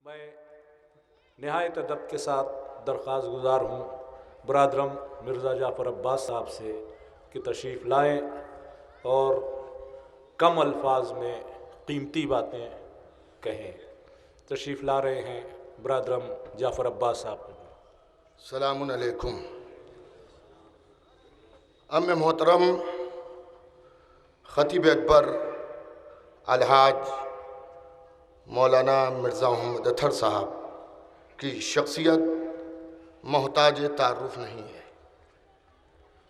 میں نہایت ادب کے ساتھ درخواست گزار ہوں برادرم مرزا جعفر عباس صاحب سے کہ تشریف لائیں اور کم الفاظ میں قیمتی باتیں کہیں۔ تشریف لا رہے ہیں برادرم جعفر عباس صاحب۔ السلام علیکم۔ ام محترم خطیب اکبر الحاج مولانا مرزا محمد اطہر صاحب کی شخصیت محتاج تعارف نہیں ہے۔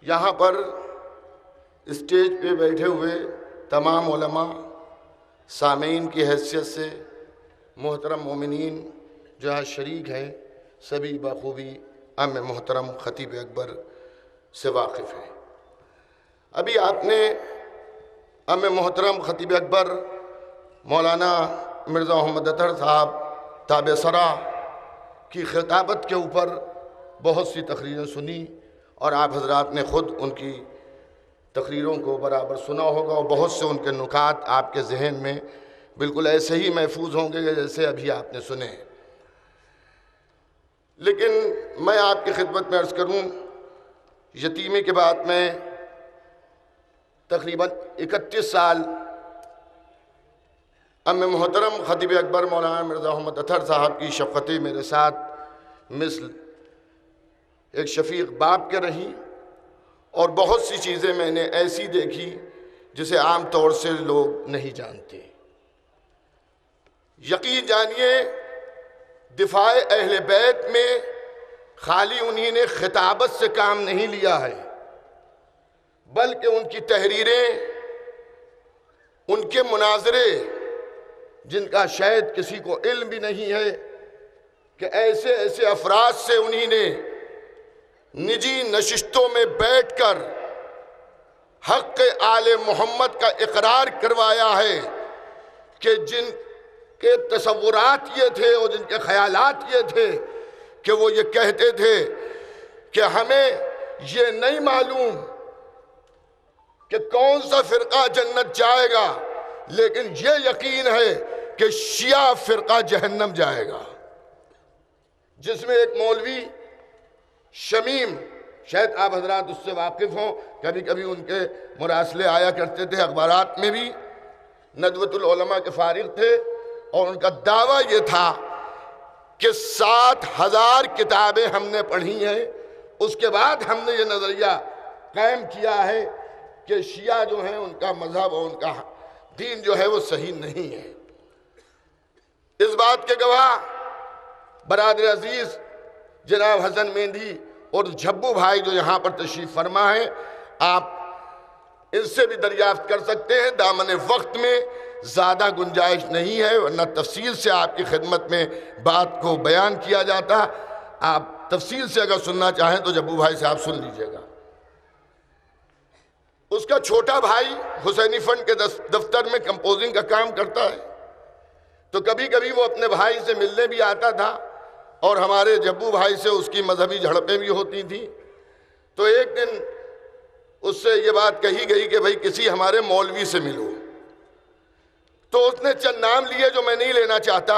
یہاں پر اسٹیج پہ بیٹھے ہوئے تمام علماء سامعین کی حیثیت سے محترم مومنین جو یہاں شریک ہیں سبھی بخوبی ام محترم خطیب اکبر سے واقف ہیں۔ ابھی آپ نے ام محترم خطیب اکبر مولانا مرزا محمد اطہر صاحب تابع سرا کی خطابت کے اوپر بہت سی تقریریں سنی اور آپ حضرات نے خود ان کی تقریروں کو برابر سنا ہوگا اور بہت سے ان کے نکات آپ کے ذہن میں بالکل ایسے ہی محفوظ ہوں گے جیسے ابھی آپ نے سنے۔ لیکن میں آپ کی خدمت میں عرض کروں، یتیمی کے بعد میں تقریباً 31 سال ام محترم خطیب اکبر مولانا مرزا محمد اطہر صاحب کی شفقتیں میرے ساتھ مثل ایک شفیق باپ کے رہیں، اور بہت سی چیزیں میں نے ایسی دیکھی جسے عام طور سے لوگ نہیں جانتے۔ یقین جانیے دفاع اہل بیت میں خالی انہی نے خطابت سے کام نہیں لیا ہے، بلکہ ان کی تحریریں، ان کے مناظرے جن کا شاید کسی کو علم بھی نہیں ہے کہ ایسے ایسے افراد سے انہی نے نجی نشستوں میں بیٹھ کر حق آل محمد کا اقرار کروایا ہے کہ جن کے تصورات یہ تھے اور جن کے خیالات یہ تھے کہ وہ یہ کہتے تھے کہ ہمیں یہ نہیں معلوم کہ کون سا فرقہ جنت جائے گا، لیکن یہ یقین ہے کہ شیعہ فرقہ جہنم جائے گا، جس میں ایک مولوی شمیم، شاید آپ حضرات اس سے واقف ہوں، کبھی کبھی ان کے مراسلے آیا کرتے تھے اخبارات میں بھی، ندوۃ العلماء کے فارغ تھے، اور ان کا دعویٰ یہ تھا کہ 7,000 کتابیں ہم نے پڑھی ہیں، اس کے بعد ہم نے یہ نظریہ قائم کیا ہے کہ شیعہ جو ہیں ان کا مذہب اور ان کا دین جو ہے وہ صحیح نہیں ہے۔ اس بات کے گواہ برادر عزیز جناب حسن مہندی اور جھبو بھائی جو یہاں پر تشریف فرما ہے، آپ ان سے بھی دریافت کر سکتے ہیں۔ دامن وقت میں زیادہ گنجائش نہیں ہے، ورنہ تفصیل سے آپ کی خدمت میں بات کو بیان کیا جاتا۔ آپ تفصیل سے اگر سننا چاہیں تو جھبو بھائی سے آپ سن لیجئے گا۔ اس کا چھوٹا بھائی حسینی فنڈ کے دفتر میں کمپوزنگ کا کام کرتا ہے، تو کبھی کبھی وہ اپنے بھائی سے ملنے بھی آتا تھا، اور ہمارے جھبو بھائی سے اس کی مذہبی جھڑپیں بھی ہوتی تھیں۔ تو ایک دن اس سے یہ بات کہی گئی کہ بھائی کسی ہمارے مولوی سے ملو، تو اس نے چند نام لیے جو میں نہیں لینا چاہتا،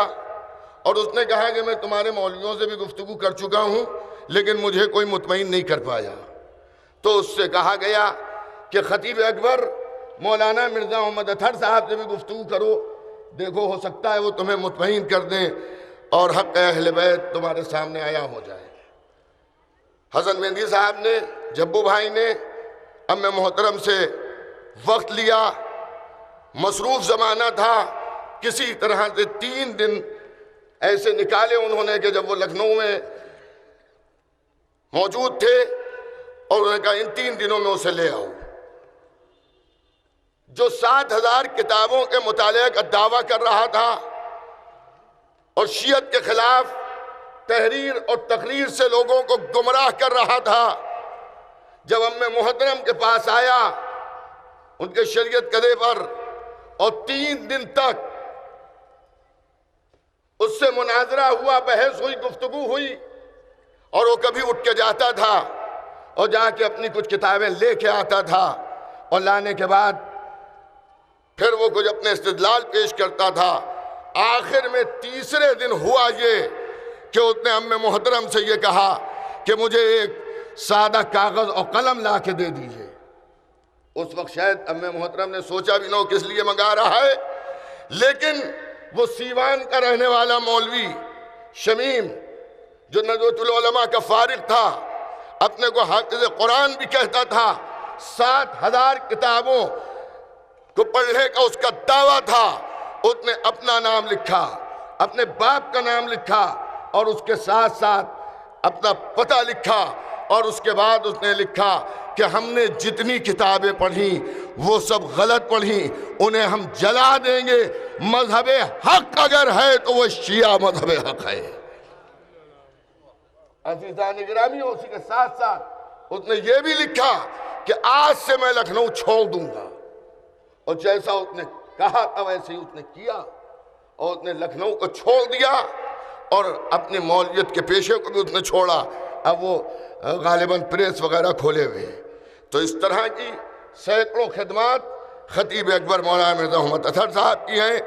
اور اس نے کہا کہ میں تمہارے مولویوں سے بھی گفتگو کر چکا ہوں لیکن مجھے کوئی مطمئن نہیں کر پایا۔ تو اس سے کہا گیا کہ خطیب اکبر مولانا مرزا محمد اطہر صاحب سے بھی گفتگو کرو، دیکھو ہو سکتا ہے وہ تمہیں مطمئن کر دیں اور حق اہل بیت تمہارے سامنے آیا ہو جائے۔ حسن مہندی صاحب نے، جھبو بھائی نے ام محترم سے وقت لیا، مصروف زمانہ تھا، کسی طرح سے 3 دن ایسے نکالے انہوں نے کہ جب وہ لکھنؤ میں موجود تھے، اور انہوں نے کہا ان 3 دنوں میں اسے لے آؤ۔ جو 7,000 کتابوں کے مطالعہ کا دعویٰ کر رہا تھا اور شیعت کے خلاف تحریر اور تقریر سے لوگوں کو گمراہ کر رہا تھا، جب ام محترم کے پاس آیا ان کے شریعت قدے پر، اور 3 دن تک اس سے مناظرہ ہوا، بحث ہوئی، گفتگو ہوئی، اور وہ کبھی اٹھ کے جاتا تھا اور جا کے اپنی کچھ کتابیں لے کے آتا تھا، اور لانے کے بعد پھر وہ کچھ اپنے استدلال پیش کرتا تھا، آخر میں تیسرے دن ہوا یہ کہ اس نے ام محترم سے یہ کہا کہ مجھے ایک سادہ کاغذ اور قلم لا کے دے دیجئے۔ اس وقت شاید ام محترم نے سوچا بھی نہ ہو کس لیے منگا رہا ہے، لیکن وہ سیوان کا رہنے والا مولوی شمیم جو ندوۃ العلماء کا فارغ تھا، اپنے کو حافظ قرآن بھی کہتا تھا، 7,000 کتابوں کو پڑھنے کا اس کا دعویٰ تھا، اس نے اپنا نام لکھا، اپنے باپ کا نام لکھا اور اس کے ساتھ ساتھ اپنا پتہ لکھا، اور اس کے بعد اس نے لکھا کہ ہم نے جتنی کتابیں پڑھیں وہ سب غلط پڑھیں، انہیں ہم جلا دیں گے، مذہب حق اگر ہے تو وہ شیعہ مذہب حق ہے۔ عزیزان گرامی، اسی کے ساتھ ساتھ اس نے یہ بھی لکھا کہ آج سے میں لکھنؤ چھوڑ دوں گا، اور جیسا اس نے کہا تھا ویسے ہی اس نے کیا، اور اس نے لکھنؤ کو چھوڑ دیا اور اپنے مولویت کے پیشے کو بھی اس نے چھوڑا۔ اب وہ غالباً پریس وغیرہ کھولے ہوئے ہیں۔ تو اس طرح کی سینکڑوں خدمات خطیب اکبر مولانا مرزا محمد اطہر صاحب کی ہیں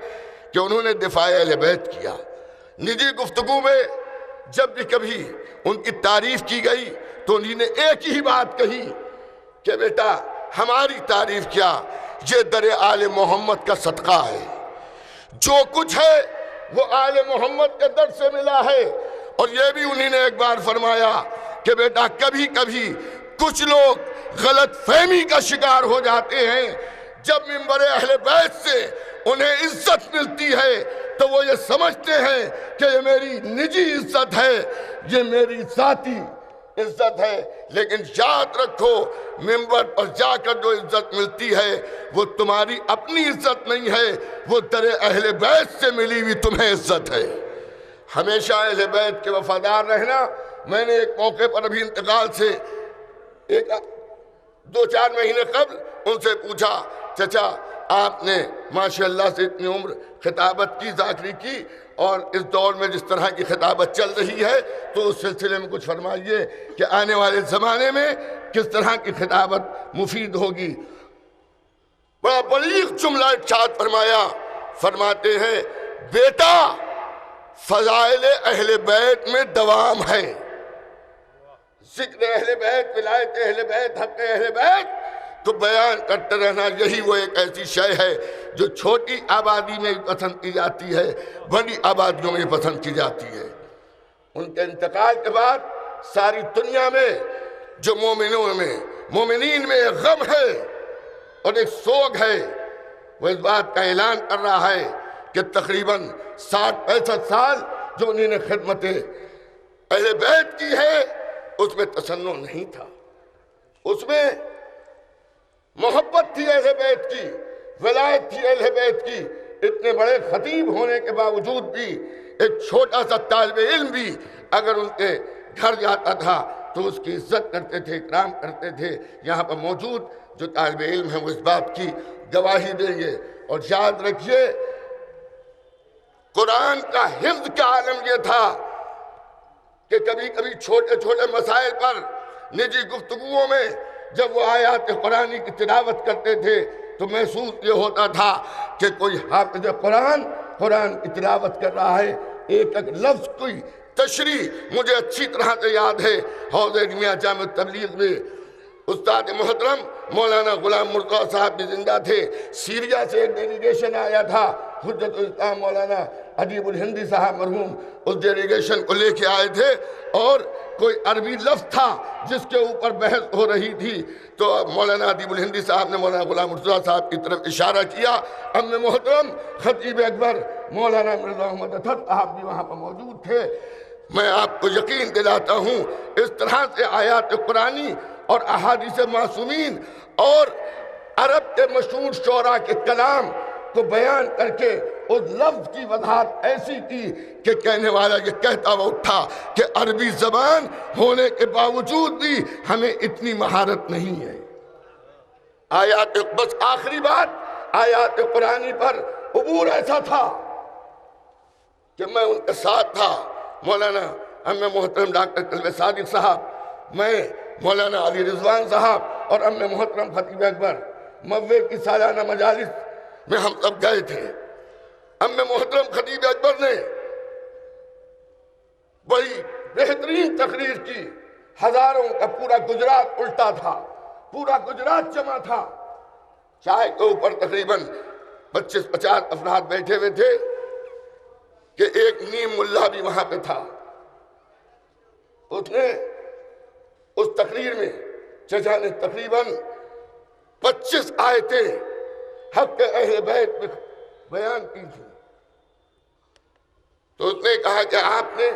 کہ انہوں نے دفاع اہل بیت کیا۔ نجی گفتگو میں جب بھی کبھی ان کی تعریف کی گئی تو انہوں نے ایک ہی بات کہی کہ بیٹا ہماری تعریف کیا، یہ در آل محمد کا صدقہ ہے، جو کچھ ہے وہ آل محمد کے در سے ملا ہے۔ اور یہ بھی انہوں نے ایک بار فرمایا کہ بیٹا کبھی کبھی کچھ لوگ غلط فہمی کا شکار ہو جاتے ہیں، جب ممبر اہل بیت سے انہیں عزت ملتی ہے تو وہ یہ سمجھتے ہیں کہ یہ میری نجی عزت ہے، یہ میری ذاتی عزت ہے، لیکن یاد رکھو ممبر پر جا کر جو عزت ملتی ہے وہ تمہاری اپنی عزت نہیں ہے، وہ در اہل بیت سے ملی ہوئی تمہیں عزت ہے۔ ہمیشہ اہل بیت کے وفادار رہنا۔ میں نے ایک موقع پر ابھی انتقال سے 2-4 مہینے قبل ان سے پوچھا، چچا آپ نے ماشاءاللہ سے اتنی عمر خطابت کی، ذاکری کی، اور اس دور میں جس طرح کی خطابت چل رہی ہے تو اس سلسلے میں کچھ فرمائیے کہ آنے والے زمانے میں کس طرح کی خطابت مفید ہوگی۔ بڑا بلیغ جملہ ارشاد فرمایا، فرماتے ہیں بیٹا فضائل اہل بیت میں دوام ہے، ذکر اہل بیت، ولایت اہل بیت، حق اہل بیت کو بیان کرتے رہنا، یہی وہ ایک ایسی شے ہے جو چھوٹی آبادی میں پسند کی جاتی ہے، بڑی آبادیوں میں پسند کی جاتی ہے۔ ان کے انتقال کے بعد ساری دنیا میں جو مومنین میں ایک غم ہے اور ایک سوگ ہے، وہ اس بات کا اعلان کر رہا ہے کہ تقریباً 60-65 سال جو انہوں نے خدمت اہل بیت کی ہے اس میں تسنن نہیں تھا، اس میں محبت تھی اہل بیت کی، ولایت تھی اہل بیت کی۔ اتنے بڑے خطیب ہونے کے باوجود بھی ایک چھوٹا سا طالب علم بھی اگر ان کے گھر جاتا تھا تو اس کی عزت کرتے تھے، اکرام کرتے تھے۔ یہاں پر موجود جو طالب علم ہیں وہ اس بات کی گواہی دیں گے۔ اور یاد رکھیے قرآن کا حفظ کا عالم یہ تھا کہ کبھی کبھی چھوٹے چھوٹے مسائل پر نجی گفتگوؤں میں جب وہ آیات قرآنی کی تلاوت کرتے تھے تو محسوس یہ ہوتا تھا کہ کوئی حافظ قرآن کی تلاوت کر رہا ہے، ایک ایک لفظ کوئی تشریح مجھے اچھی طرح سے یاد ہے۔ حوض علمیہ جامع تبلیغ میں استاد محترم مولانا غلام مرتضیٰ صاحب بھی زندہ تھے، سیریا سے ایک ڈیلیگیشن آیا تھا، حجت الاسلام مولانا ادیب الہندی صاحب مرحوم اس ڈیلیگیشن کو لے کے آئے تھے، اور کوئی عربی لفظ تھا جس کے اوپر بحث ہو رہی تھی، تو مولانا ادیب الہندی صاحب نے مولانا غلام مرتضیٰ صاحب کی طرف اشارہ کیا۔ ام محترم خطیب اکبر مولانا مرزا محمد اطہر صاحب بھی وہاں پر موجود تھے۔ میں آپ کو یقین دلاتا ہوں اس طرح سے آیات قرآنی اور احادیث معصومین اور عرب کے مشہور شعراء کے کلام کو بیان کر کے اس لفظ کی وضاحت ایسی کی کہ کہنے والا یہ کہتا ہوا اٹھا کہ عربی زبان ہونے کے باوجود بھی ہمیں اتنی مہارت نہیں ہے۔ آیات، بس آخری بات، آیات قرآنی پر عبور ایسا تھا کہ میں ان کے ساتھ تھا، مولانا ام محترم ڈاکٹر قلب صادق صاحب، میں مولانا علی رضوان صاحب اور ام محترم خطیب اکبر موے کی سالانہ مجالس میں ہم سب گئے تھے۔ محترم خطیب اکبر نے بڑی بہترین تقریر کی. ہزاروں کا پورا گجرات الٹا تھا, پورا گجرات جمع تھا. چائے کے اوپر تقریباً 25-50 افراد بیٹھے ہوئے تھے کہ ایک نیم ملا بھی وہاں پہ تھا. اس نے اس تقریر میں چچا نے تقریباً 25 آیتیں حق اہل بیت میں بیان کی تھی. تو اس نے کہا کہ آپ نے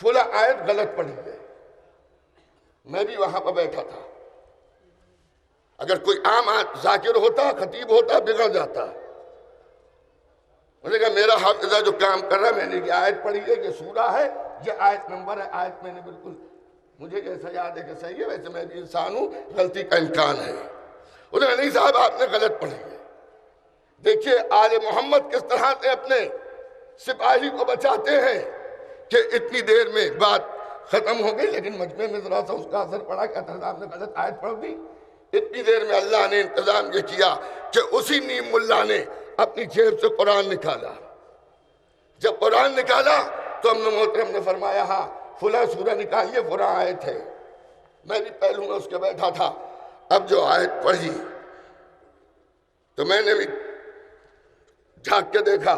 فلاں آیت غلط پڑھی ہے. میں بھی وہاں پر بیٹھا تھا. اگر کوئی عام ذاکر ہوتا, خطیب ہوتا, بگڑ جاتا. مجھے کہا میرا حافظہ جو کام کر رہا ہے, میں نے یہ آیت پڑھی ہے, یہ سورہ ہے, یہ آیت نمبر ہے. آیت میں نے بالکل مجھے جیسا یاد ہے کہ صحیح ہے, ویسے میں بھی انسان ہوں, غلطی کا امکان ہے. انہوں نے نہیں صاحب آپ نے غلط پڑھی ہے. دیکھیے آل محمد کس طرح سے اپنے سپاہی کو بچاتے ہیں کہ اتنی دیر میں بات ختم ہو گئی, لیکن مجمع میں ذرا سا اس کا اثر پڑا کہ آپ نے غلط آیت پڑھ دی. اتنی دیر میں اللہ نے انتظام یہ کیا کہ اسی نیم ملا نے اپنی جیب سے قرآن نکالا. جب قرآن نکالا تو ہم نے محترم نے فرمایا ہاں فلاں سورہ نکالیے, فلاں آیت ہے. میں بھی پہلو میں اس کے بیٹھا تھا. اب جو آیت پڑھی تو میں نے بھی جھانک کے دیکھا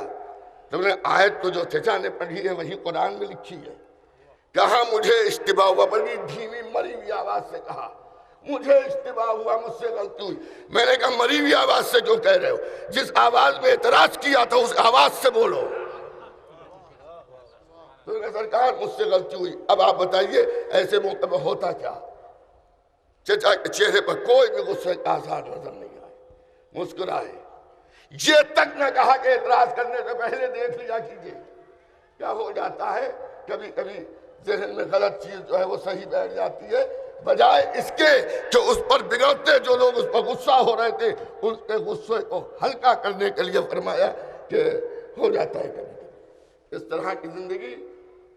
تو میں نے آیت کو جو چچا نے پڑھی ہے وہی قرآن میں لکھی ہے. کہا مجھے اشتباہ ہوا, بڑی دھیمی مری ہوئی آواز سے کہا مجھے اشتباہ ہوا, مجھ سے غلطی ہوئی. میں نے کہا مری ہوئی آواز سے جو کہہ رہے ہو, جس آواز میں اعتراض کیا تھا اس آواز سے بولو. تو نے کہا سرکار مجھ سے غلطی ہوئی, اب آپ بتائیے ایسے موقع میں ہوتا کیا. چچا کے چہرے پر کوئی بھی غصے کا آثار نظر نہیں آئے, مسکرائے. یہ تک نہ کہا کہ اعتراض کرنے سے پہلے دیکھ لیا کیجیے. کیا ہو جاتا ہے کبھی کبھی ذہن میں غلط چیز جو ہے وہ صحیح بیٹھ جاتی ہے, بجائے اس کے کہ اس پر بگڑتے جو لوگ اس پر غصہ ہو رہے تھے اس کے غصے کو ہلکا کرنے کے لیے فرمایا کہ ہو جاتا ہے کبھی کبھی. اس طرح کی زندگی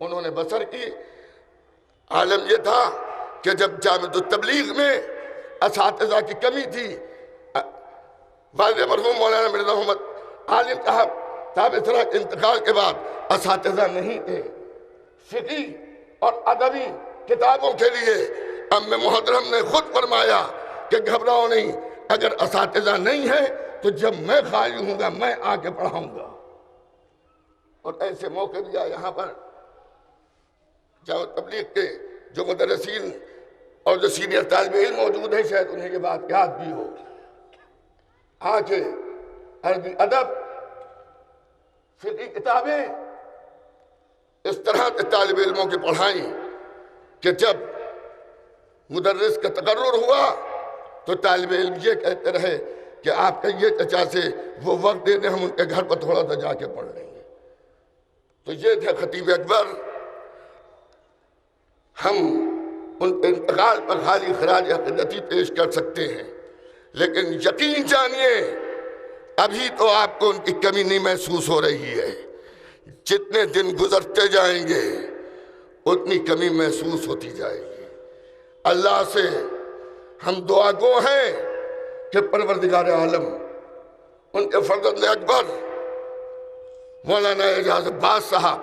انہوں نے بسر کی. عالم یہ تھا کہ جب جامعۃ التبلیغ میں اساتذہ کی کمی تھی, والد مرحوم مولانا مرزا محمد عالم صاحب اسرا کے انتقال کے بعد اساتذہ نہیں تھے. فقہی اور ادبی کتابوں کے لیے ام محترم نے خود فرمایا کہ گھبراؤ نہیں, اگر اساتذہ نہیں ہے تو جب میں خالی ہوں گا میں آ کے پڑھاؤں گا. اور ایسے موقع بھی آئے یہاں پر جامعۃ تبلیغ کے جو مدرسین اور جو سینئر طالب علم موجود ہیں, شاید انہیں یہ بات یاد بھی ہو, آ کے عربی ادب فقہی کتابیں اس طرح سے طالب علموں کی پڑھائیں کہ جب مدرس کا تقرر ہوا تو طالب علم یہ کہتے رہے کہ آپ کہیے چچا سے وہ وقت دے دیں, ہم ان کے گھر پر تھوڑا سا جا کے پڑھ لیں گے. تو یہ تھے خطیب اکبر. ہم ان کے انتقال پر خالی خراج عقیدتی پیش کر سکتے ہیں, لیکن یقین جانیے ابھی تو آپ کو ان کی کمی نہیں محسوس ہو رہی ہے. جتنے دن گزرتے جائیں گے اتنی کمی محسوس ہوتی جائے گی. اللہ سے ہم دعا گو ہیں کہ پروردگار عالم ان کے فرزند اکبر مولانا اعجاز عباس صاحب,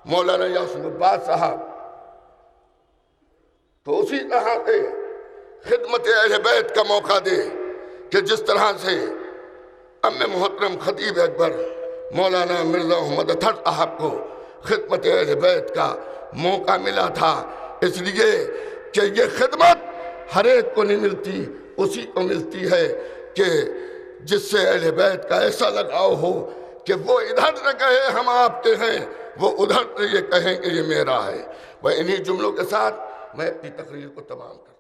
مولانا یاسر عباس صاحب تو اسی طرح سے خدمت اہل بیت کا موقع دے کہ جس طرح سے ام محترم خطیب اکبر مولانا مرزا محمد اطہر صاحب کو خدمت اہل بیت کا موقع ملا تھا. اس لیے کہ یہ خدمت ہر ایک کو نہیں ملتی, اسی کو ملتی ہے کہ جس سے اہل بیت کا ایسا لگاؤ ہو کہ وہ ادھر نہ کہے ہم آپ کے ہیں, وہ ادھر یہ کہیں کہ یہ میرا ہے. وہ انہی جملوں کے ساتھ میں اپنی تقریر کو تمام کروں.